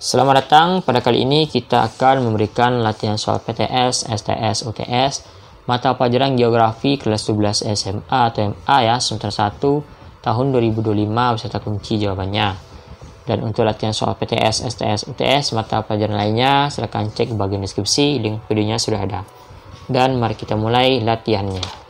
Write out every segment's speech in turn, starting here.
Selamat datang. Pada kali ini kita akan memberikan latihan soal PTS, STS, UTS, mata pelajaran Geografi kelas 12 SMA atau MA ya, semester 1 tahun 2025 beserta kunci jawabannya. Dan untuk latihan soal PTS, STS, UTS, mata pelajaran lainnya, silakan cek bagian deskripsi, link videonya sudah ada. Dan mari kita mulai latihannya.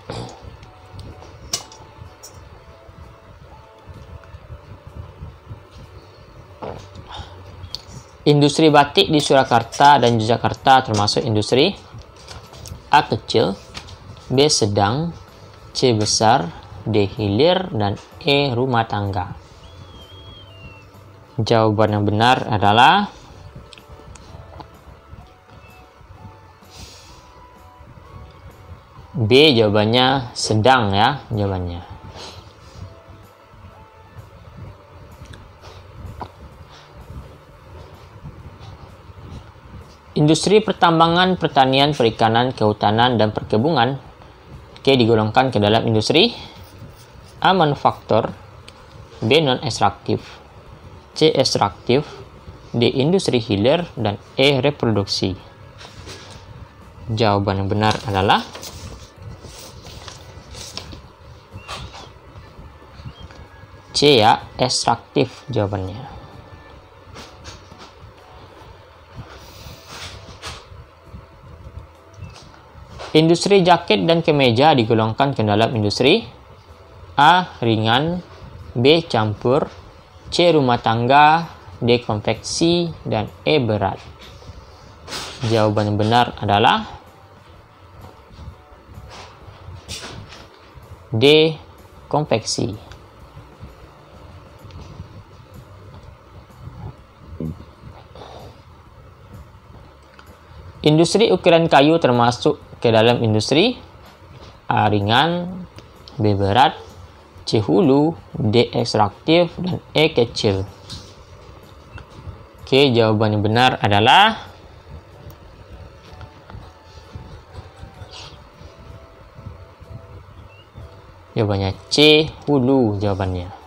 Industri batik di Surakarta dan Yogyakarta termasuk industri A kecil, B sedang, C besar, D hilir, dan E rumah tangga. Jawaban yang benar adalah B, jawabannya sedang ya, jawabannya. Industri pertambangan, pertanian, perikanan, kehutanan, dan perkebunan digolongkan ke dalam industri A. Manufaktur, B. Non-ekstraktif, C. Ekstraktif, D. Industri hilir, dan E. Reproduksi. Jawaban yang benar adalah C ya, ekstraktif jawabannya. Industri jaket dan kemeja digolongkan ke dalam industri A. Ringan, B. Campur, C. Rumah tangga, D. Konveksi, dan E. Berat. Jawaban yang benar adalah D. Konveksi. Industri ukiran kayu termasuk ke dalam industri A. Ringan, B. Berat, C. Hulu, D. Ekstraktif, dan E. Kecil. Oke, jawaban yang benar adalah jawabannya C. Hulu jawabannya.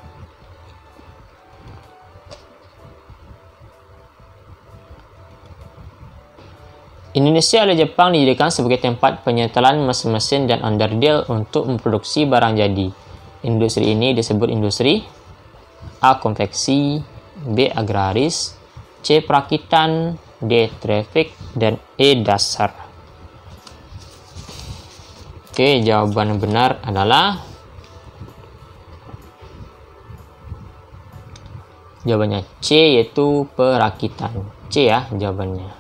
Indonesia oleh Jepang dijadikan sebagai tempat penyetelan mesin-mesin dan onderdil untuk memproduksi barang jadi. Industri ini disebut industri A. Konveksi, B. Agraris, C. Perakitan, D. Trafik, dan E. Dasar. Oke, jawaban yang benar adalah jawabannya C, yaitu perakitan. C ya jawabannya.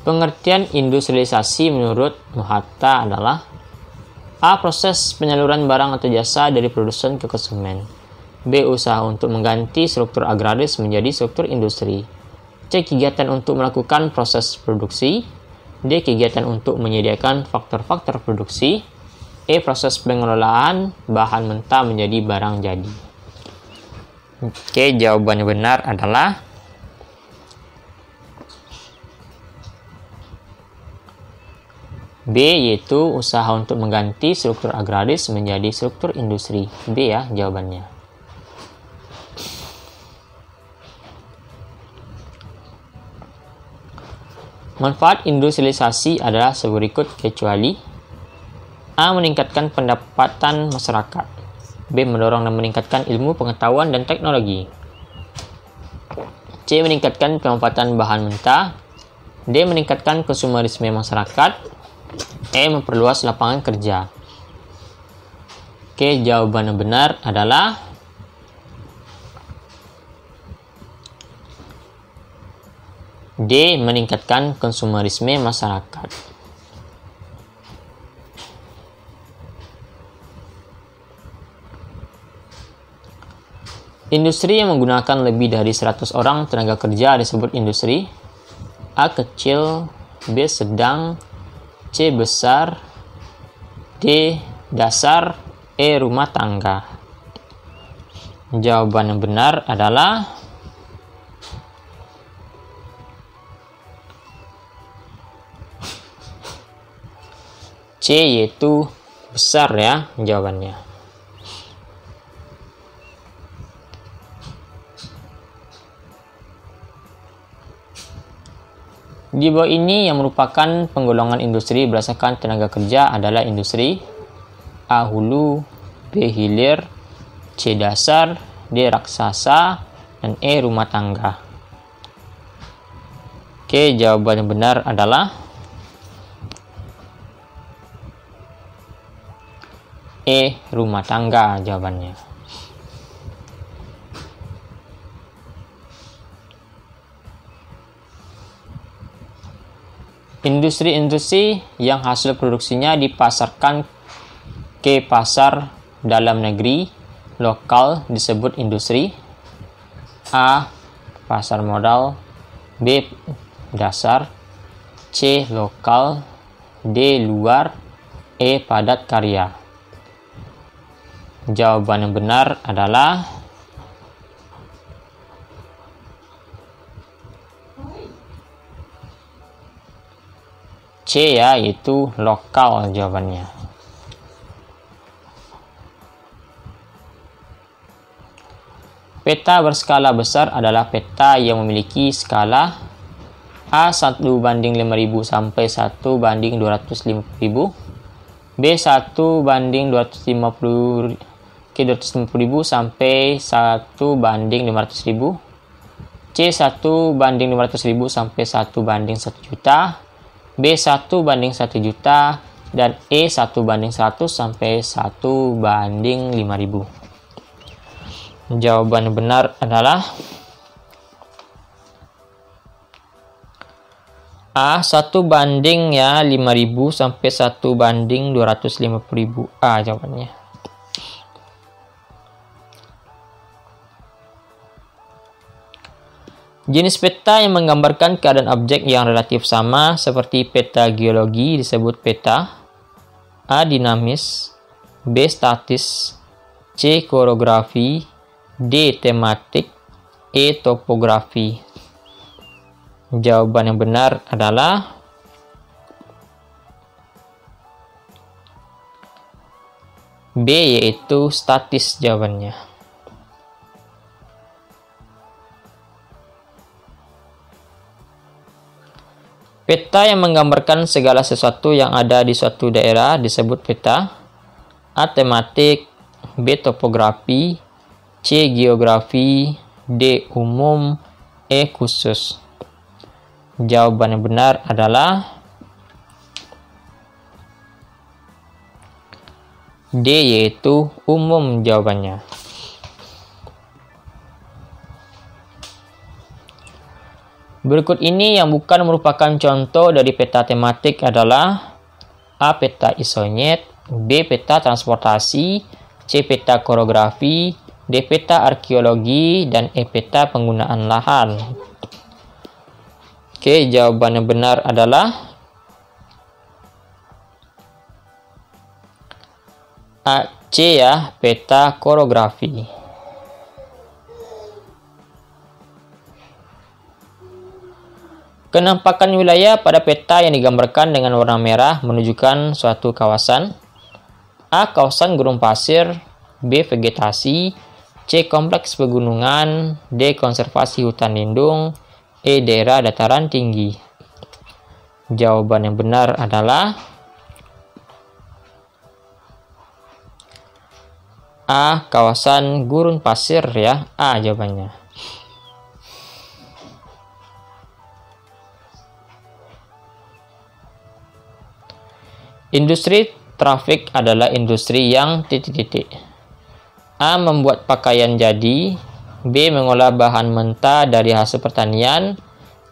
Pengertian industrialisasi menurut Muhatta adalah A. Proses penyaluran barang atau jasa dari produsen ke konsumen, B. Usaha untuk mengganti struktur agraris menjadi struktur industri, C. Kegiatan untuk melakukan proses produksi, D. Kegiatan untuk menyediakan faktor-faktor produksi, E. Proses pengelolaan bahan mentah menjadi barang jadi. Oke, jawaban yang benar adalah B, yaitu usaha untuk mengganti struktur agraris menjadi struktur industri. B ya jawabannya. Manfaat industrialisasi adalah seberikut kecuali A. Meningkatkan pendapatan masyarakat, B. Mendorong dan meningkatkan ilmu pengetahuan dan teknologi, C. Meningkatkan pemanfaatan bahan mentah, D. Meningkatkan konsumerisme masyarakat, E. Memperluas lapangan kerja. Oke, jawaban yang benar adalah D. Meningkatkan konsumerisme masyarakat. Industri yang menggunakan lebih dari 100 orang tenaga kerja disebut industri A. Kecil, B. Sedang, C. Besar, D. Dasar, E. Rumah tangga. Jawaban yang benar adalah C, yaitu besar ya jawabannya. Di bawah ini yang merupakan penggolongan industri berdasarkan tenaga kerja adalah industri A. Hulu, B. Hilir, C. Dasar, D. Raksasa, dan E. Rumah tangga. Oke, jawaban yang benar adalah E. Rumah tangga jawabannya. Industri-industri yang hasil produksinya dipasarkan ke pasar dalam negeri lokal disebut industri. A. Pasar modal, B. Dasar, C. Lokal, D. Luar, E. Padat karya. Jawaban yang benar adalah C, ya, yaitu lokal jawabannya. Peta berskala besar adalah peta yang memiliki skala A 1:5000 sampai 1:250.000, B 1:250.000 sampai 1:500.000, C 1:500.000 sampai 1:1 juta, B 1:1 juta, dan E 1:100 sampai 1:5.000. Jawaban yang benar adalah A 1:5.000 sampai 1:250.000. A jawabannya. Jenis peta yang menggambarkan keadaan objek yang relatif sama seperti peta geologi disebut peta. A. Dinamis, B. Statis, C. Koreografi, D. Tematik, E. Topografi. Jawaban yang benar adalah B, yaitu statis jawabannya. Peta yang menggambarkan segala sesuatu yang ada di suatu daerah disebut peta. A. Tematik, B. Topografi, C. Geografi, D. Umum, E. Khusus. Jawaban yang benar adalah D, yaitu umum jawabannya. Berikut ini yang bukan merupakan contoh dari peta tematik adalah A. Peta isonyet, B. Peta transportasi, C. Peta koreografi, D. Peta arkeologi, dan E. Peta penggunaan lahan. Oke, jawaban yang benar adalah A. C, ya, peta koreografi. Kenampakan wilayah pada peta yang digambarkan dengan warna merah menunjukkan suatu kawasan. A. Kawasan gurun pasir, B. Vegetasi, C. Kompleks pegunungan, D. Konservasi hutan lindung, E. Daerah dataran tinggi. Jawaban yang benar adalah A. Kawasan gurun pasir, ya, A jawabannya. Industri trafik adalah industri yang titik-titik. A. Membuat pakaian jadi, B. Mengolah bahan mentah dari hasil pertanian,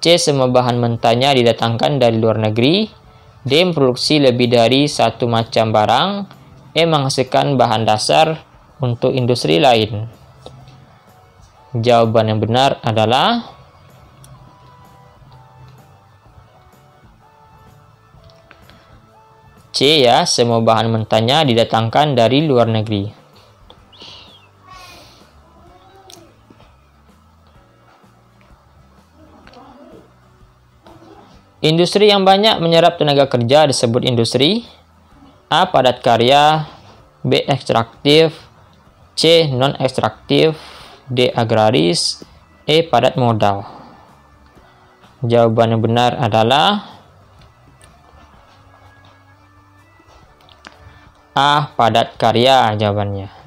C. Semua bahan mentahnya didatangkan dari luar negeri, D. Memproduksi lebih dari satu macam barang, E. Menghasilkan bahan dasar untuk industri lain. Jawaban yang benar adalah C, ya, semua bahan mentahnya didatangkan dari luar negeri. Industri yang banyak menyerap tenaga kerja disebut industri. A. Padat karya, B. Ekstraktif, C. Non-ekstraktif, D. Agraris, E. Padat modal. Jawaban yang benar adalah A. Padat karya jawabannya.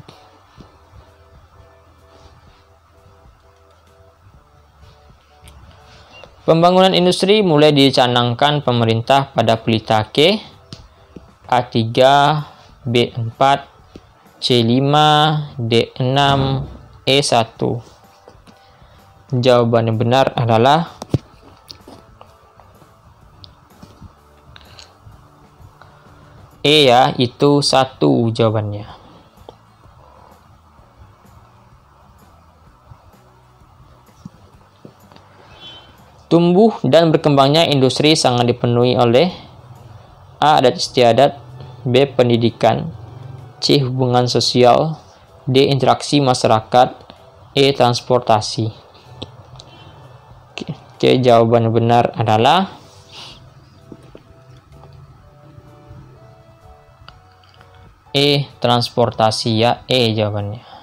Pembangunan industri mulai dicanangkan pemerintah pada Pelita K, A3, B4, C5, D6, E1. Jawaban yang benar adalah E ya, itu 1 jawabannya. Tumbuh dan berkembangnya industri sangat dipenuhi oleh A. Adat istiadat, B. Pendidikan, C. Hubungan sosial, D. Interaksi masyarakat, E. Transportasi. Oke, jawaban yang benar adalah E. Transportasi ya, E jawabannya.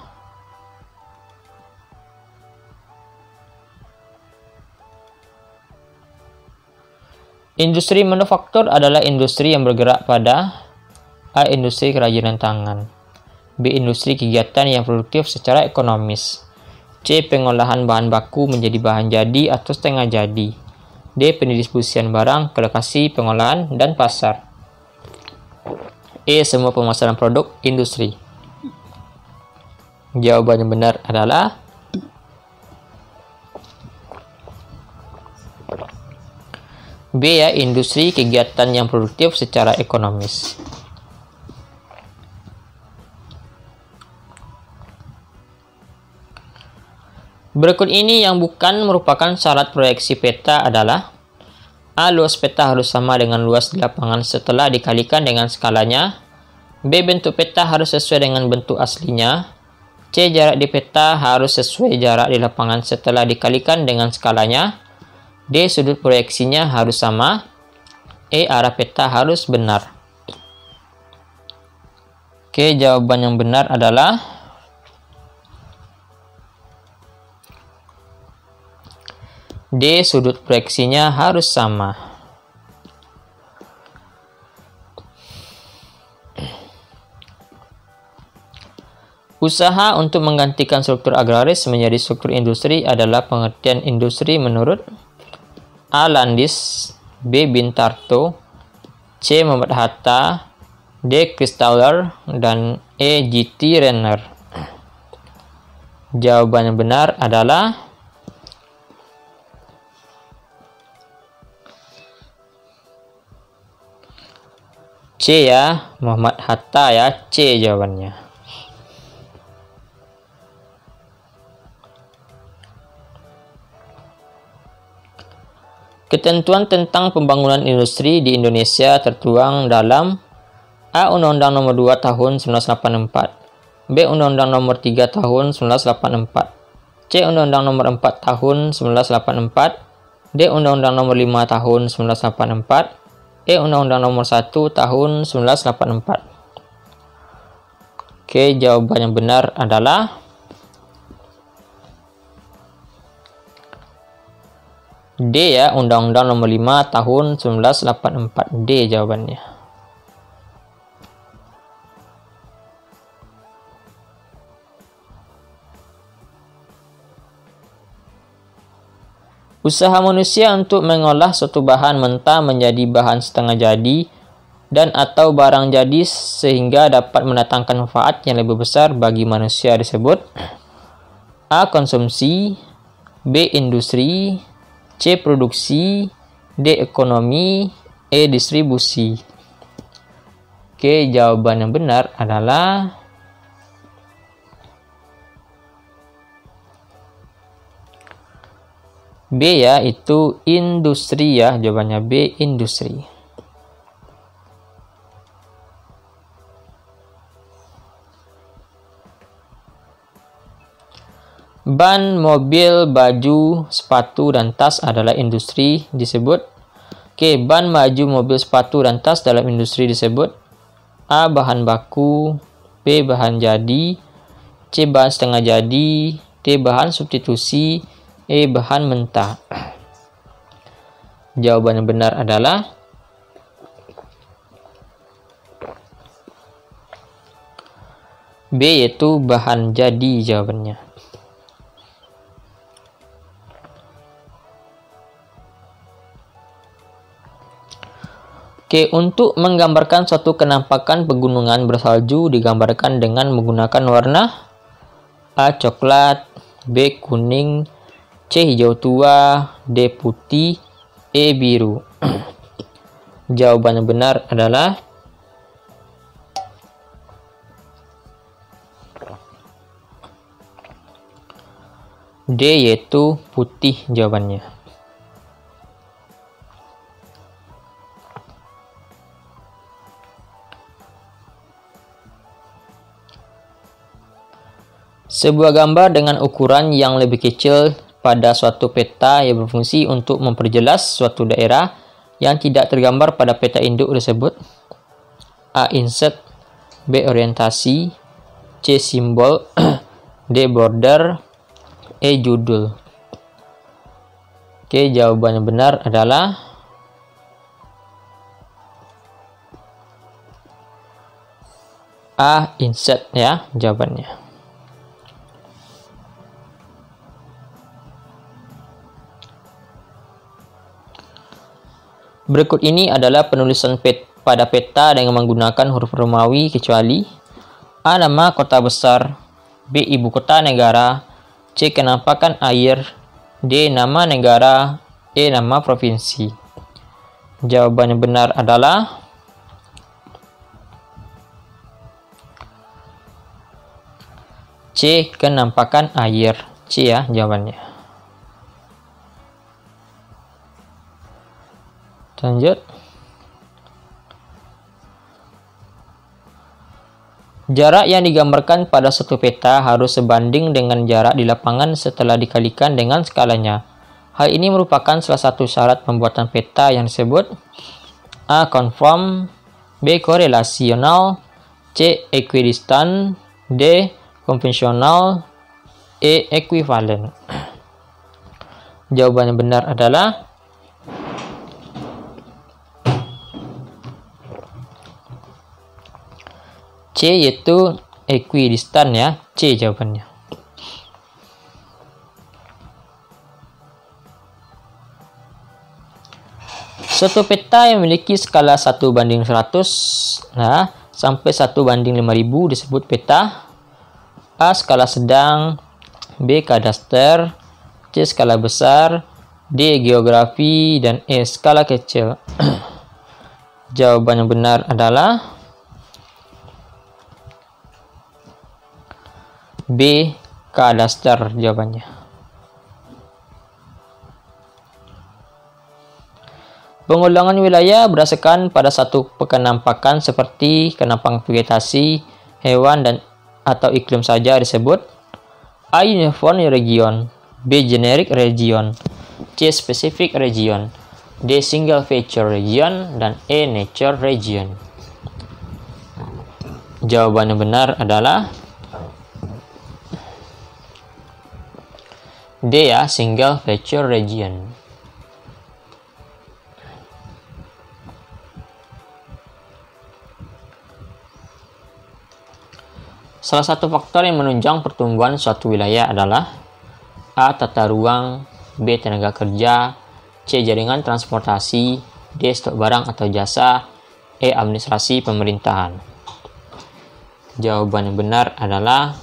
Industri manufaktur adalah industri yang bergerak pada A. Industri kerajinan tangan, B. Industri kegiatan yang produktif secara ekonomis, C. Pengolahan bahan baku menjadi bahan jadi atau setengah jadi, D. Pendistribusian barang ke lokasi pengolahan dan pasar, E. Semua pemasaran produk industri. Jawaban yang benar adalah B ya, industri kegiatan yang produktif secara ekonomis. Berikut ini yang bukan merupakan syarat proyeksi peta adalah A. Luas peta harus sama dengan luas di lapangan setelah dikalikan dengan skalanya, B. Bentuk peta harus sesuai dengan bentuk aslinya, C. Jarak di peta harus sesuai jarak di lapangan setelah dikalikan dengan skalanya, D. Sudut proyeksinya harus sama, E. Arah peta harus benar. Oke, jawaban yang benar adalah D. Sudut proyeksinya harus sama. Usaha untuk menggantikan struktur agraris menjadi struktur industri adalah pengertian industri menurut A. Landis, B. Bintarto, C. Muhammad Hatta, D. Christauer, dan E. G.T. Renner. Jawaban yang benar adalah C ya, Muhammad Hatta ya, C jawabannya. Ketentuan tentang pembangunan industri di Indonesia tertuang dalam A. Undang-Undang Nomor 2 Tahun 1984, B. Undang-Undang Nomor 3 Tahun 1984, C. Undang-Undang Nomor 4 Tahun 1984, D. Undang-Undang Nomor 5 Tahun 1984, E. Undang-Undang Nomor 1 Tahun 1984. Oke, jawaban yang benar adalah D ya, Undang-Undang Nomor 5 Tahun 1984. D jawabannya. Usaha manusia untuk mengolah suatu bahan mentah menjadi bahan setengah jadi dan atau barang jadi sehingga dapat mendatangkan manfaat yang lebih besar bagi manusia disebut A. Konsumsi, B. Industri, C. Produksi, D. Ekonomi, E. Distribusi. Oke, jawaban yang benar adalah B ya, itu industri ya, jawabannya B. Industri. Ban, mobil, baju, sepatu, dan tas adalah industri disebut. Oke, ban, baju, mobil, sepatu, dan tas dalam industri disebut A. Bahan baku, B. Bahan jadi, C. Bahan setengah jadi, D. Bahan substitusi, E. Bahan mentah. Jawaban yang benar adalah B, yaitu bahan jadi jawabannya. Oke, untuk menggambarkan suatu kenampakan pegunungan bersalju digambarkan dengan menggunakan warna A, coklat, B, kuning, C, hijau tua, D, putih, E, biru. Jawaban yang benar adalah D, yaitu putih jawabannya. Sebuah gambar dengan ukuran yang lebih kecil pada suatu peta yang berfungsi untuk memperjelas suatu daerah yang tidak tergambar pada peta induk tersebut. A, insert, B, orientasi, C, simbol, D, border, E, judul. Oke, jawaban yang benar adalah A, insert ya jawabannya. Berikut ini adalah penulisan pada peta dengan menggunakan huruf Romawi kecuali A, nama kota besar, B, ibu kota negara, C, kenampakan air, D, nama negara, E, nama provinsi. Jawaban yang benar adalah C, kenampakan air. C ya jawabannya. Lanjut. Jarak yang digambarkan pada satu peta harus sebanding dengan jarak di lapangan setelah dikalikan dengan skalanya. Hal ini merupakan salah satu syarat pembuatan peta yang disebut A, konform, B, korelasional, C, equidistant, D, konvensional, E, ekuivalen. Jawaban yang benar adalah C, yaitu equidistant ya. C jawabannya. Suatu peta yang memiliki skala 1:100 sampai 1:5000 disebut peta. A, skala sedang, B, kadaster, C, skala besar, D, geografi, dan E, skala kecil. Jawaban yang benar adalah B, kadaster jawabannya. Pengulangan wilayah berdasarkan pada satu kenampakan seperti kenampakan vegetasi, hewan, dan atau iklim saja disebut A, uniform region, B, generic region, C, specific region, D, single feature region, dan E, nature region. Jawaban yang benar adalah D ya, single feature region. Salah satu faktor yang menunjang pertumbuhan suatu wilayah adalah A, tata ruang, B, tenaga kerja, C, jaringan transportasi, D, stok barang atau jasa, E, administrasi pemerintahan. Jawaban yang benar adalah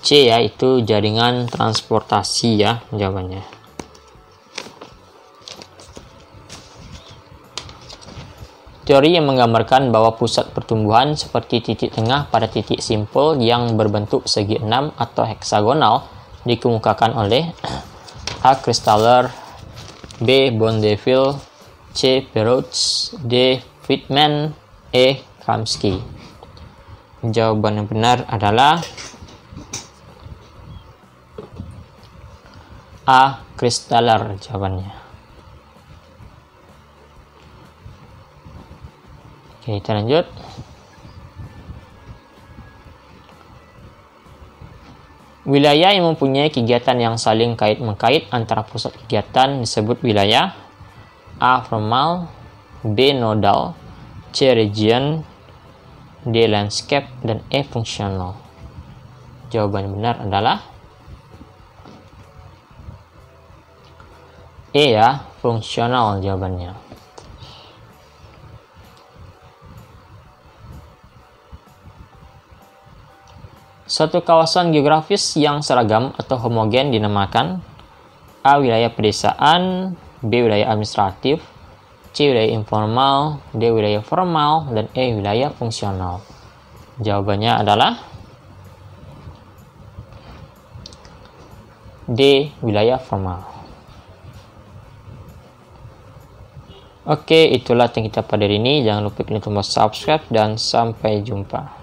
C, yaitu jaringan transportasi ya jawabannya. Teori yang menggambarkan bahwa pusat pertumbuhan seperti titik tengah pada titik simpul yang berbentuk segi 6 atau heksagonal dikemukakan oleh A, Kristaller, B, Bondeville, C, Perutz, D, Friedman, E, Kamsky. Jawaban yang benar adalah A, Kristaller jawabannya. Oke, kita lanjut. Wilayah yang mempunyai kegiatan yang saling kait-mengkait antara pusat kegiatan disebut wilayah. A. Formal, B. Nodal, C. Region, D. Landscape, dan E. Fungsional. Jawaban benar adalah E ya, fungsional jawabannya. Suatu kawasan geografis yang seragam atau homogen dinamakan A. Wilayah pedesaan, B. Wilayah administratif, C. Wilayah informal, D. Wilayah formal, dan E. Wilayah fungsional. Jawabannya adalah D. Wilayah formal. Oke, itulah yang kita pada hari ini. Jangan lupa klik tombol subscribe dan sampai jumpa.